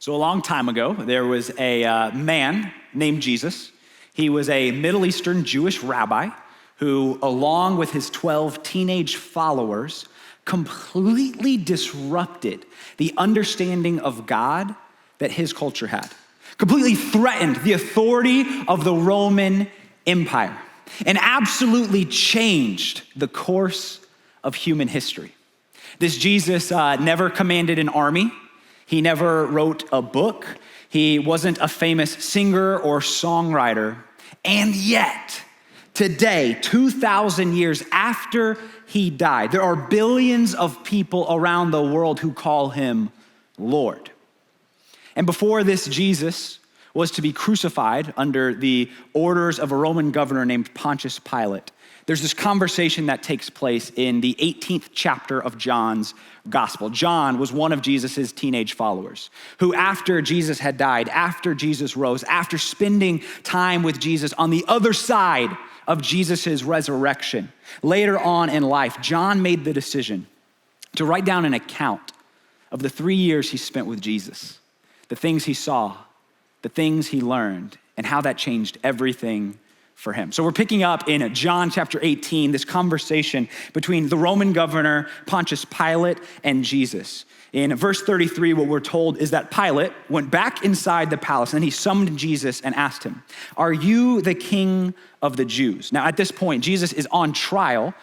So a long time ago, there was a man named Jesus. He was a Middle Eastern Jewish rabbi who, along with his 12 teenage followers, completely disrupted the understanding of God that his culture had. Completely threatened the authority of the Roman Empire and absolutely changed the course of human history. This Jesus never commanded an army. He never wrote a book. He wasn't a famous singer or songwriter. And yet, today, 2,000 years after he died, there are billions of people around the world who call him Lord. And before this Jesus was to be crucified under the orders of a Roman governor named Pontius Pilate, there's this conversation that takes place in the 18th chapter of John's gospel. John was one of Jesus's teenage followers who, after Jesus had died, after Jesus rose, after spending time with Jesus on the other side of Jesus's resurrection, later on in life, John made the decision to write down an account of the 3 years he spent with Jesus, the things he saw, the things he learned, and how that changed everything for him. So we're picking up in John chapter 18, this conversation between the Roman governor, Pontius Pilate, and Jesus. In verse 33, what we're told is that Pilate went back inside the palace and he summoned Jesus and asked him, "Are you the king of the Jews?" Now at this point, Jesus is on trial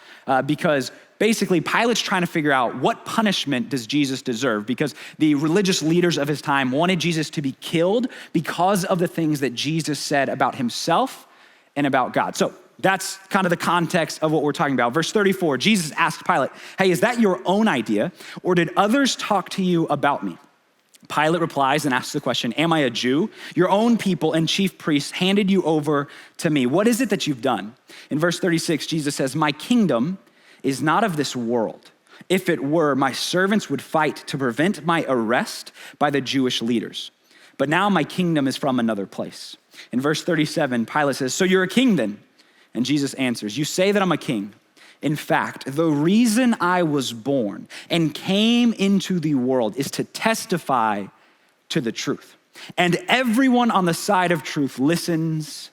because basically Pilate's trying to figure out what punishment does Jesus deserve, because the religious leaders of his time wanted Jesus to be killed because of the things that Jesus said about himself and about God. So that's kind of the context of what we're talking about. Verse 34, Jesus asked Pilate, "Hey, is that your own idea, or did others talk to you about me?" Pilate replies and asks the question, "Am I a Jew? Your own people and chief priests handed you over to me. What is it that you've done?" In verse 36, Jesus says, "My kingdom is not of this world. If it were, my servants would fight to prevent my arrest by the Jewish leaders. But now my kingdom is from another place." In verse 37, Pilate says, "So you're a king then?" And Jesus answers, "You say that I'm a king. In fact, the reason I was born and came into the world is to testify to the truth. And everyone on the side of truth listens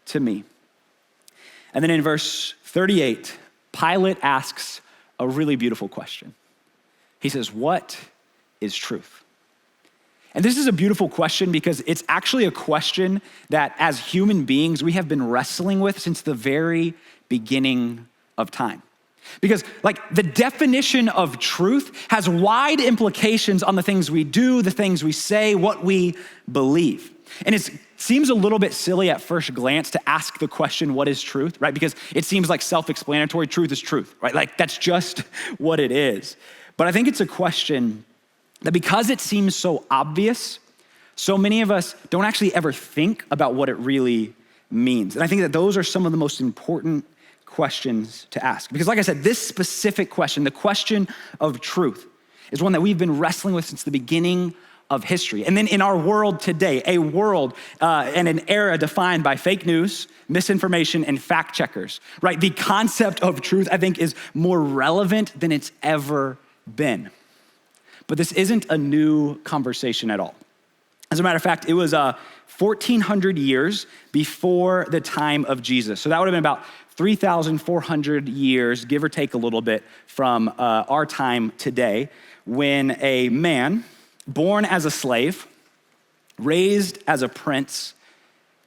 to me." And then in verse 38, Pilate asks a really beautiful question. He says, "What is truth?" And this is a beautiful question because it's actually a question that as human beings, we have been wrestling with since the very beginning of time. Because the definition of truth has wide implications on the things we do, the things we say, what we believe. And it seems a little bit silly at first glance to ask the question, what is truth, right? Because it seems like self-explanatory. Truth is truth, right? That's just what it is. But I think it's a question that because it seems so obvious, so many of us don't actually ever think about what it really means. And I think that those are some of the most important questions to ask. Because like I said, this specific question, the question of truth, is one that we've been wrestling with since the beginning of history. And then in our world today, a world and an era defined by fake news, misinformation, and fact checkers, right? The concept of truth, I think, is more relevant than it's ever been. But this isn't a new conversation at all. As a matter of fact, it was 1,400 years before the time of Jesus. So that would have been about 3,400 years, give or take a little bit, from our time today, when a man born as a slave, raised as a prince,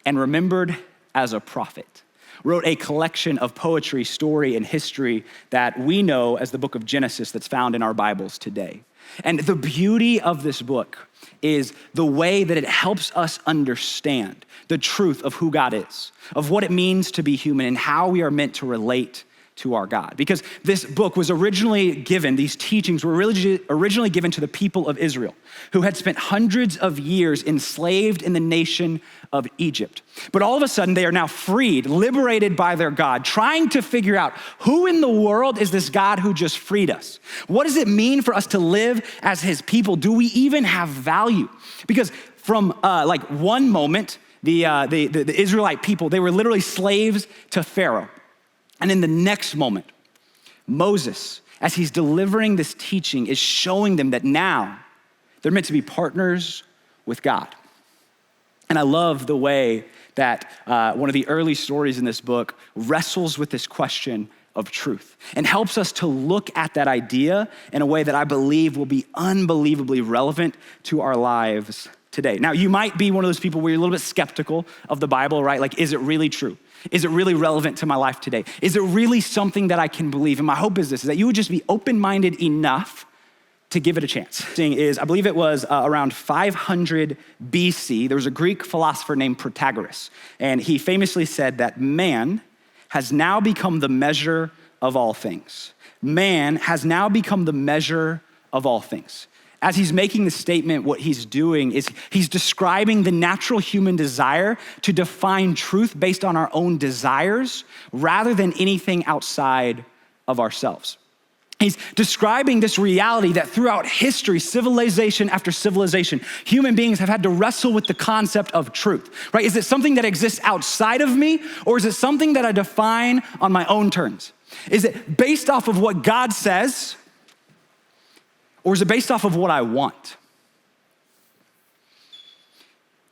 and remembered as a prophet wrote a collection of poetry, story, and history that we know as the book of Genesis that's found in our Bibles today. And the beauty of this book is the way that it helps us understand the truth of who God is, of what it means to be human, and how we are meant to relate to our God. Because this book was originally given, these teachings were originally given to the people of Israel, who had spent hundreds of years enslaved in the nation of Egypt. But all of a sudden, they are now freed, liberated by their God, trying to figure out who in the world is this God who just freed us? What does it mean for us to live as his people? Do we even have value? Because from one moment, the Israelite people, they were literally slaves to Pharaoh. And in the next moment, Moses, as he's delivering this teaching, is showing them that now they're meant to be partners with God. And I love the way that one of the early stories in this book wrestles with this question of truth and helps us to look at that idea in a way that I believe will be unbelievably relevant to our lives today. Now, you might be one of those people where you're a little bit skeptical of the Bible, right? Like, is it really true? Is it really relevant to my life today? Is it really something that I can believe? And my hope is this, is that you would just be open-minded enough to give it a chance. Thing is, I believe it was around 500 BC, there was a Greek philosopher named Protagoras, and he famously said that man has now become the measure of all things. Man has now become the measure of all things. As he's making the statement, what he's doing is he's describing the natural human desire to define truth based on our own desires rather than anything outside of ourselves. He's describing this reality that throughout history, civilization after civilization, human beings have had to wrestle with the concept of truth, right? Is it something that exists outside of me, or is it something that I define on my own terms? Is it based off of what God says, or is it based off of what I want?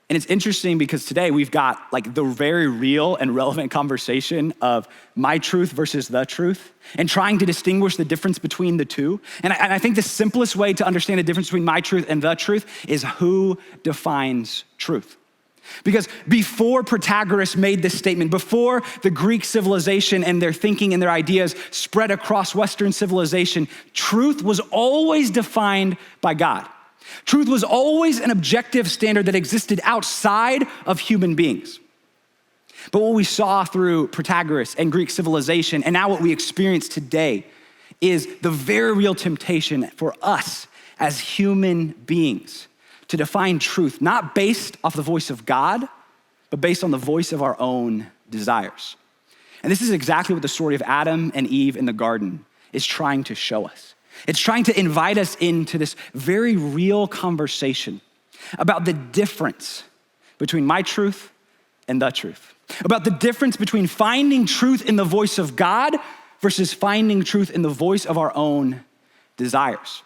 And it's interesting because today we've got like the very real and relevant conversation of my truth versus the truth and trying to distinguish the difference between the two. And I think the simplest way to understand the difference between my truth and the truth is who defines truth. Because before Protagoras made this statement, before the Greek civilization and their thinking and their ideas spread across Western civilization, truth was always defined by God. Truth was always an objective standard that existed outside of human beings. But what we saw through Protagoras and Greek civilization, and now what we experience today, is the very real temptation for us as human beings to define truth, not based off the voice of God, but based on the voice of our own desires. And this is exactly what the story of Adam and Eve in the garden is trying to show us. It's trying to invite us into this very real conversation about the difference between my truth and the truth, about the difference between finding truth in the voice of God versus finding truth in the voice of our own desires.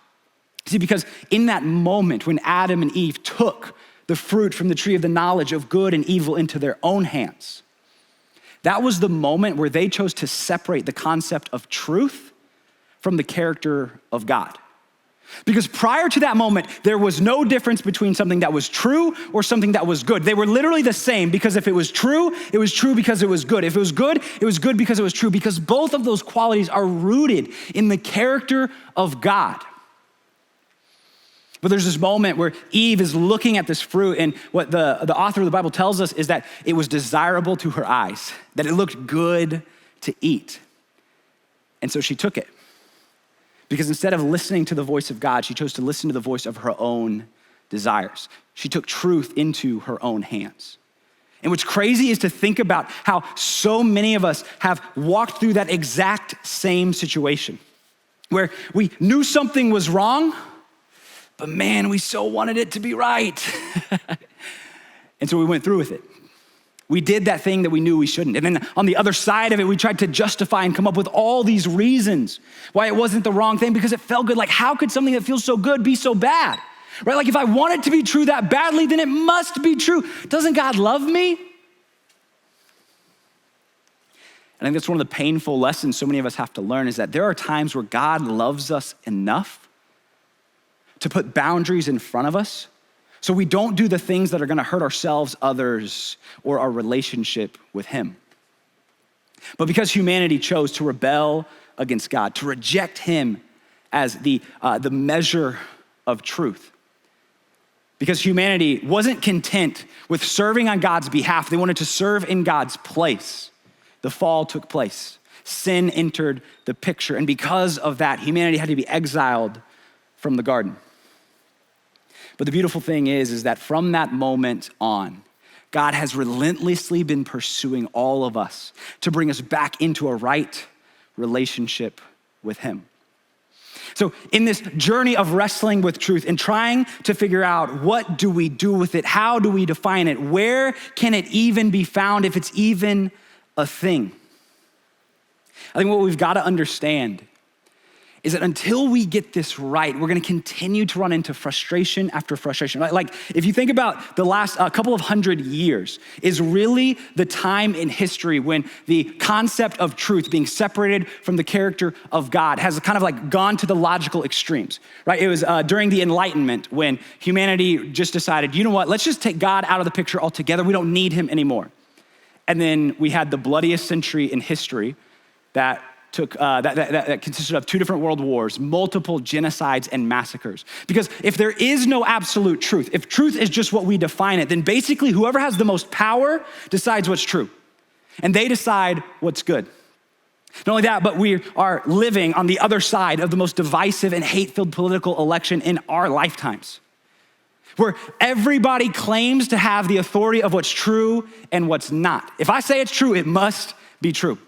See, because in that moment when Adam and Eve took the fruit from the tree of the knowledge of good and evil into their own hands, that was the moment where they chose to separate the concept of truth from the character of God. Because prior to that moment, there was no difference between something that was true or something that was good. They were literally the same, because if it was true because it was good. If it was good because it was true, because both of those qualities are rooted in the character of God. But there's this moment where Eve is looking at this fruit, and what the author of the Bible tells us is that it was desirable to her eyes, that it looked good to eat. And so she took it. Because instead of listening to the voice of God, she chose to listen to the voice of her own desires. She took truth into her own hands. And what's crazy is to think about how so many of us have walked through that exact same situation, where we knew something was wrong, but man, we so wanted it to be right. And so we went through with it. We did that thing that we knew we shouldn't. And then on the other side of it, we tried to justify and come up with all these reasons why it wasn't the wrong thing, because it felt good. Like, how could something that feels so good be so bad? Right? Like, if I want it to be true that badly, then it must be true. Doesn't God love me? I think that's one of the painful lessons so many of us have to learn, is that there are times where God loves us enough to put boundaries in front of us so we don't do the things that are gonna hurt ourselves, others, or our relationship with him. But because humanity chose to rebel against God, to reject him as the measure of truth, because humanity wasn't content with serving on God's behalf, they wanted to serve in God's place. The fall took place. Sin entered the picture, and because of that, humanity had to be exiled from the garden. But the beautiful thing is that from that moment on, God has relentlessly been pursuing all of us to bring us back into a right relationship with him. So in this journey of wrestling with truth and trying to figure out, what do we do with it? How do we define it? Where can it even be found, if it's even a thing? I think what we've got to understand is that until we get this right, we're gonna continue to run into frustration after frustration. Like if you think about the last couple of 100 years is really the time in history when the concept of truth being separated from the character of God has kind of like gone to the logical extremes, right? It was during the Enlightenment when humanity just decided, you know what, let's just take God out of the picture altogether. We don't need him anymore. And then we had the bloodiest century in history that consisted of 2 different world wars, multiple genocides and massacres. Because if there is no absolute truth, if truth is just what we define it, then basically whoever has the most power decides what's true. And they decide what's good. Not only that, but we are living on the other side of the most divisive and hate-filled political election in our lifetimes, where everybody claims to have the authority of what's true and what's not. If I say it's true, it must be true.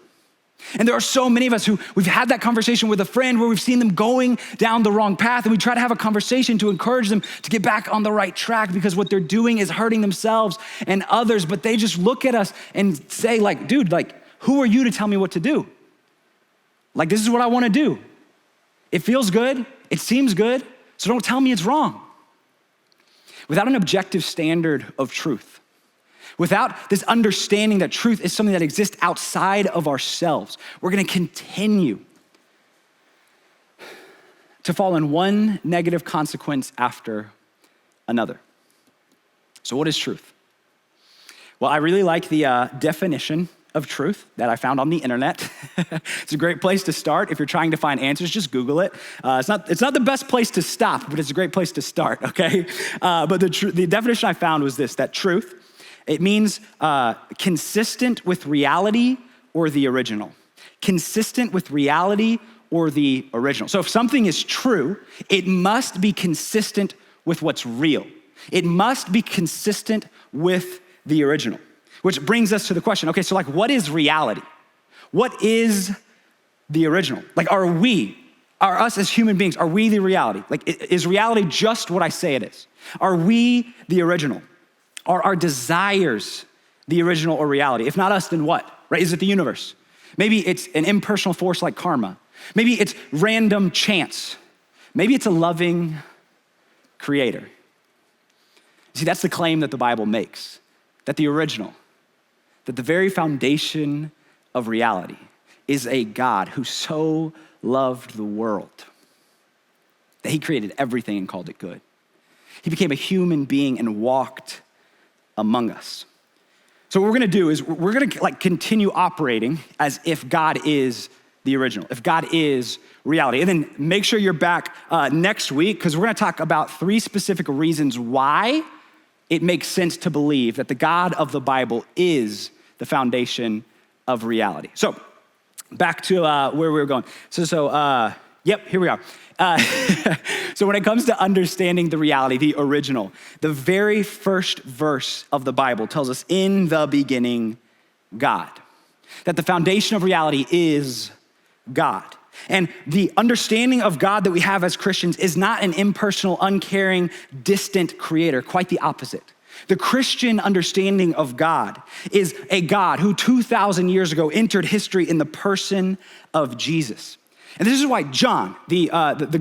And there are so many of us who we've had that conversation with a friend where we've seen them going down the wrong path, and we try to have a conversation to encourage them to get back on the right track because what they're doing is hurting themselves and others, but they just look at us and say like, dude, like, who are you to tell me what to do? Like, this is what I want to do. It feels good. It seems good. So don't tell me it's wrong. Without an objective standard of truth, without this understanding that truth is something that exists outside of ourselves, we're gonna continue to fall in one negative consequence after another. So what is truth? Well, I really like the definition of truth that I found on the internet. It's a great place to start. If you're trying to find answers, just Google it. It's not the best place to stop, but it's a great place to start, okay? But the definition I found was this, that truth, it means consistent with reality or the original. Consistent with reality or the original. So if something is true, it must be consistent with what's real. It must be consistent with the original. Which brings us to the question, okay, so like what is reality? What is the original? Like are us as human beings, are we the reality? Like is reality just what I say it is? Are we the original? Are our desires the original or reality? If not us, then what, right? Is it the universe? Maybe it's an impersonal force like karma. Maybe it's random chance. Maybe it's a loving creator. See, that's the claim that the Bible makes, that the original, that the very foundation of reality is a God who so loved the world that he created everything and called it good. He became a human being and walked among us. So what we're gonna do is we're gonna like continue operating as if God is the original, if God is reality. And then make sure you're back next week because we're gonna talk about 3 specific reasons why it makes sense to believe that the God of the Bible is the foundation of reality. So back to where we were going. Yep, here we are. So when it comes to understanding the reality, the original, the very first verse of the Bible tells us in the beginning, God. That the foundation of reality is God. And the understanding of God that we have as Christians is not an impersonal, uncaring, distant creator, quite the opposite. The Christian understanding of God is a God who 2,000 years ago entered history in the person of Jesus. And this is why John, the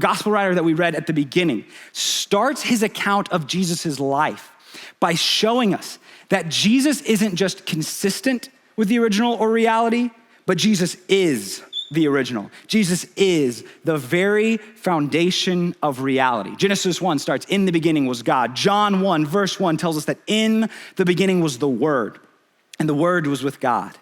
gospel writer that we read at the beginning, starts his account of Jesus' life by showing us that Jesus isn't just consistent with the original or reality, but Jesus is the original. Jesus is the very foundation of reality. Genesis 1 starts, in the beginning was God. John 1 verse 1 tells us that in the beginning was the Word, and the Word was with God,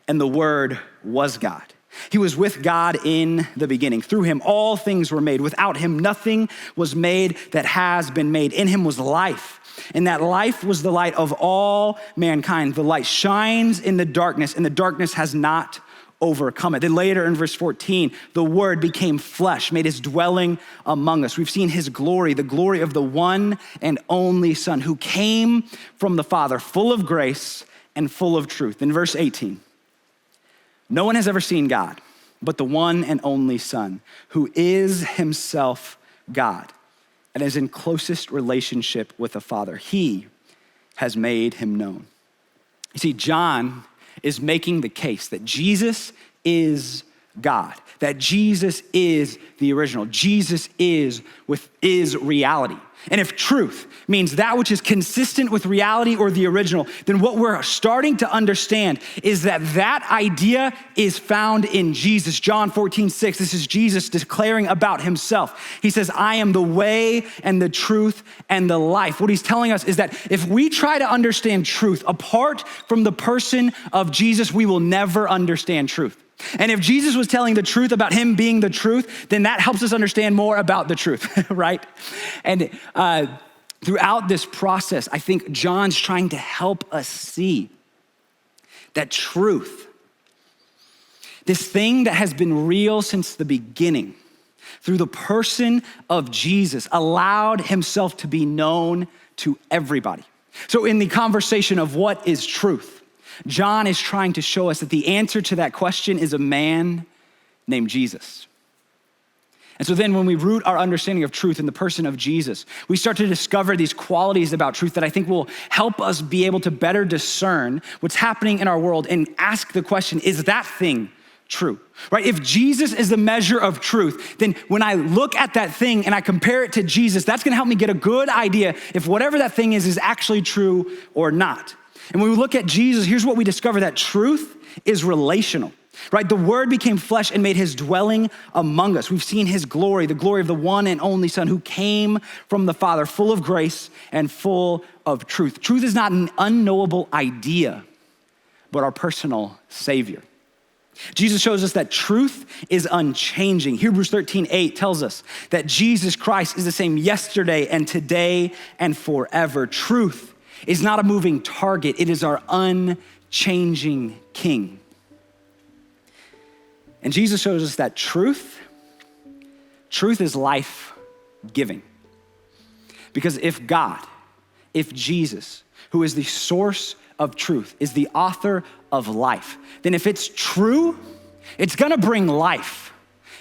and the Word was God. He was with God in the beginning. Through him, all things were made. Without him, nothing was made that has been made. In him was life, and that life was the light of all mankind. The light shines in the darkness, and the darkness has not overcome it. Then later in verse 14, the Word became flesh, made his dwelling among us. We've seen his glory, the glory of the one and only Son who came from the Father, full of grace and full of truth. In verse 18, no one has ever seen God, but the one and only Son who is himself God and is in closest relationship with the Father. He has made him known. You see, John is making the case that Jesus is God, that Jesus is the original. Jesus is reality. And if truth means that which is consistent with reality or the original, then what we're starting to understand is that idea is found in Jesus. John 14:6, this is Jesus declaring about himself. He says, I am the way and the truth and the life. What he's telling us is that if we try to understand truth apart from the person of Jesus, we will never understand truth. And if Jesus was telling the truth about him being the truth, then that helps us understand more about the truth, right? And throughout this process, I think John's trying to help us see that truth, this thing that has been real since the beginning, through the person of Jesus, allowed himself to be known to everybody. So in the conversation of what is truth, John is trying to show us that the answer to that question is a man named Jesus. And so then when we root our understanding of truth in the person of Jesus, we start to discover these qualities about truth that I think will help us be able to better discern what's happening in our world and ask the question, is that thing true? Right? If Jesus is the measure of truth, then when I look at that thing and I compare it to Jesus, that's gonna help me get a good idea if whatever that thing is actually true or not. And when we look at Jesus, here's what we discover, that truth is relational, right? The Word became flesh and made his dwelling among us. We've seen his glory, the glory of the one and only Son who came from the Father, full of grace and full of truth. Truth is not an unknowable idea, but our personal Savior. Jesus shows us that truth is unchanging. Hebrews 13:8 tells us that Jesus Christ is the same yesterday and today and forever. Truth is not a moving target. It is our unchanging King. And Jesus shows us that truth is life-giving. Because if God, if Jesus, who is the source of truth, is the author of life, then if it's true, it's gonna bring life.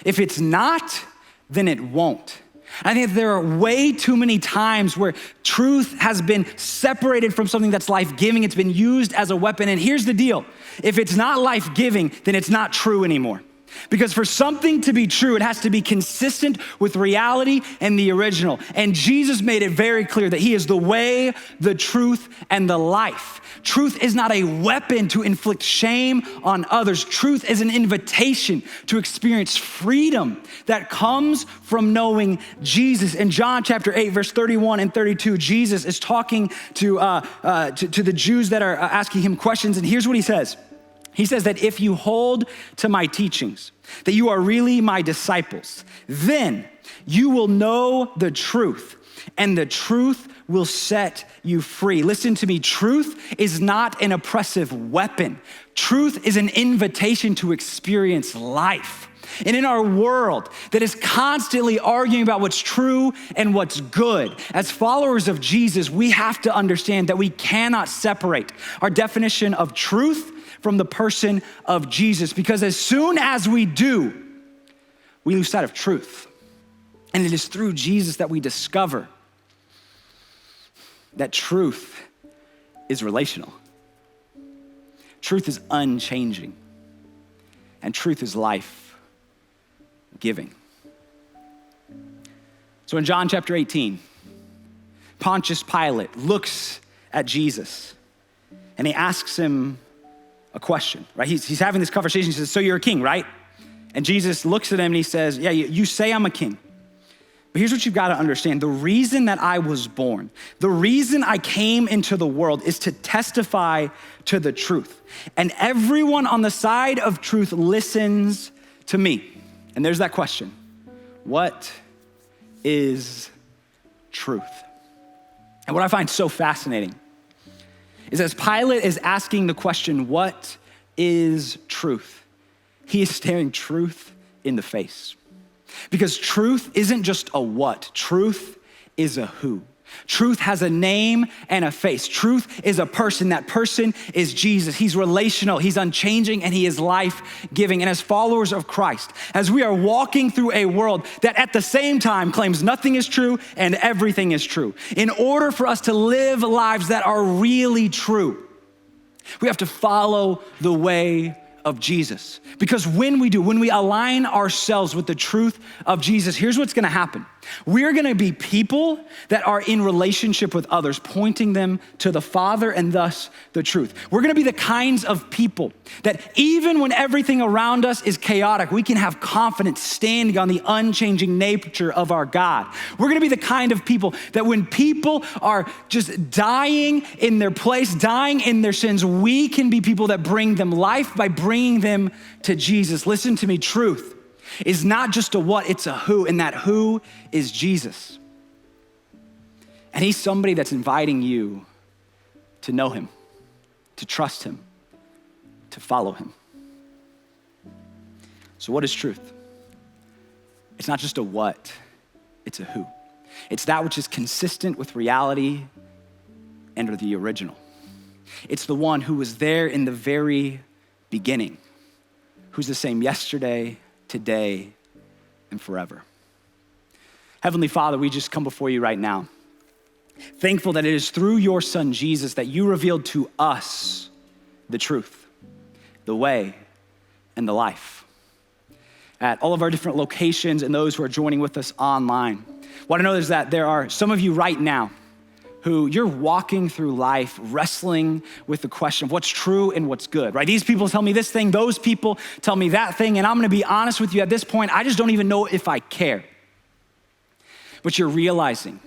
If it's not, then it won't. I think there are way too many times where truth has been separated from something that's life-giving. It's been used as a weapon. And here's the deal. If it's not life-giving, then it's not true anymore. Because for something to be true, it has to be consistent with reality and the original. And Jesus made it very clear that he is the way, the truth, and the life. Truth is not a weapon to inflict shame on others. Truth is an invitation to experience freedom that comes from knowing Jesus. In John chapter 8, verse 31 and 32, Jesus is talking to the Jews that are asking him questions. And here's what he says. He says that if you hold to my teachings, that you are really my disciples, then you will know the truth, and the truth will set you free. Listen to me, truth is not an oppressive weapon. Truth is an invitation to experience life. And in our world that is constantly arguing about what's true and what's good, as followers of Jesus, we have to understand that we cannot separate our definition of truth from the person of Jesus, because as soon as we do, we lose sight of truth. And it is through Jesus that we discover that truth is relational. Truth is unchanging. And truth is life-giving. So in John chapter 18, Pontius Pilate looks at Jesus and he asks him a question, right? He's having this conversation. He says, so you're a king, right? And Jesus looks at him and he says, yeah, you say I'm a king. But here's what you've got to understand. The reason that I was born, the reason I came into the world is to testify to the truth. And everyone on the side of truth listens to me. And there's that question. What is truth? And what I find so fascinating is as Pilate is asking the question, what is truth? He is staring truth in the face. Because truth isn't just a what, truth is a who. Truth has a name and a face. Truth is a person. That person is Jesus. He's relational, he's unchanging, and he is life-giving. And as followers of Christ, as we are walking through a world that at the same time claims nothing is true and everything is true, in order for us to live lives that are really true, we have to follow the way of Jesus. Because when we align ourselves with the truth of Jesus, here's what's gonna happen. We're gonna be people that are in relationship with others, pointing them to the Father and thus the truth. We're gonna be the kinds of people that even when everything around us is chaotic, we can have confidence standing on the unchanging nature of our God. We're gonna be the kind of people that when people are just dying in their place, dying in their sins, we can be people that bring them life by bringing them to Jesus. Listen to me, truth is not just a what, it's a who, and that who is Jesus. And he's somebody that's inviting you to know him, to trust him, to follow him. So what is truth? It's not just a what, it's a who. It's that which is consistent with reality and the original. It's the one who was there in the very beginning, who's the same yesterday, today, and forever. Heavenly Father, we just come before you right now, thankful that it is through your Son, Jesus, that you revealed to us the truth, the way, and the life. At all of our different locations and those who are joining with us online, what I know is that there are some of you right now who you're walking through life wrestling with the question of what's true and what's good, right? These people tell me this thing, those people tell me that thing, and I'm gonna be honest with you at this point, I just don't even know if I care. But you're realizing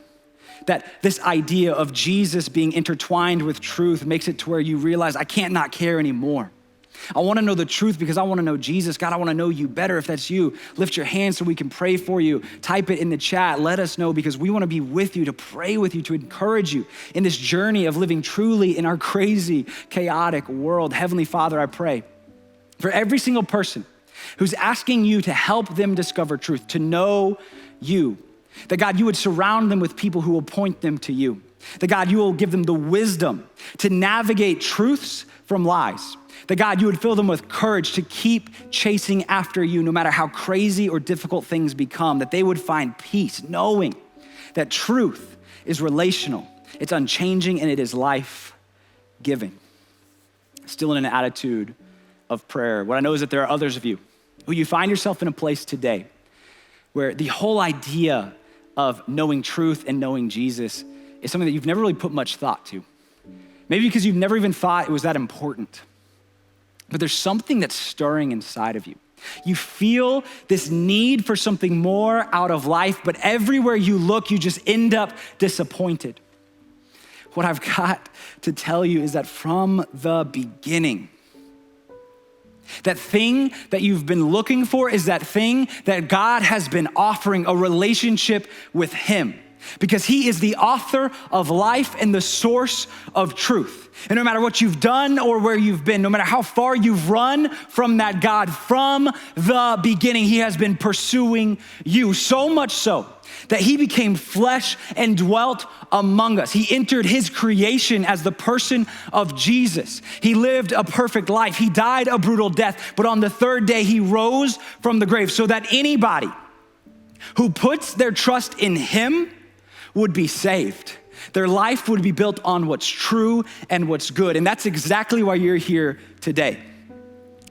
that this idea of Jesus being intertwined with truth makes it to where you realize I can't not care anymore. I wanna know the truth because I wanna know Jesus. God, I wanna know you better. If that's you, lift your hand so we can pray for you. Type it in the chat, let us know, because we wanna be with you, to pray with you, to encourage you in this journey of living truly in our crazy, chaotic world. Heavenly Father, I pray for every single person who's asking you to help them discover truth, to know you, that God, you would surround them with people who will point them to you. That God, you will give them the wisdom to navigate truths from lies. That God, you would fill them with courage to keep chasing after you no matter how crazy or difficult things become. That they would find peace knowing that truth is relational, it's unchanging, and it is life-giving. Still in an attitude of prayer. What I know is that there are others of you who you find yourself in a place today where the whole idea of knowing truth and knowing Jesus is something that you've never really put much thought to. Maybe because you've never even thought it was that important. But there's something that's stirring inside of you. You feel this need for something more out of life, but everywhere you look, you just end up disappointed. What I've got to tell you is that from the beginning, that thing that you've been looking for is that thing that God has been offering, a relationship with him. Because he is the author of life and the source of truth. And no matter what you've done or where you've been, no matter how far you've run from that God, from the beginning, he has been pursuing you. So much so that he became flesh and dwelt among us. He entered his creation as the person of Jesus. He lived a perfect life. He died a brutal death, but on the third day, he rose from the grave so that anybody who puts their trust in him would be saved. Their life would be built on what's true and what's good. And that's exactly why you're here today.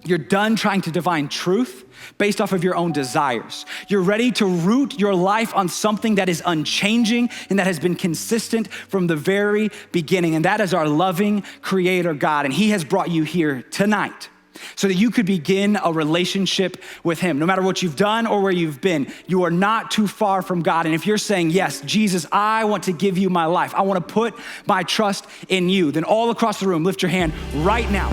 You're done trying to divine truth based off of your own desires. You're ready to root your life on something that is unchanging and that has been consistent from the very beginning. And that is our loving creator God. And he has brought you here tonight so that you could begin a relationship with him. No matter what you've done or where you've been, you are not too far from God. And if you're saying, yes, Jesus, I want to give you my life, I want to put my trust in you, then all across the room, lift your hand right now.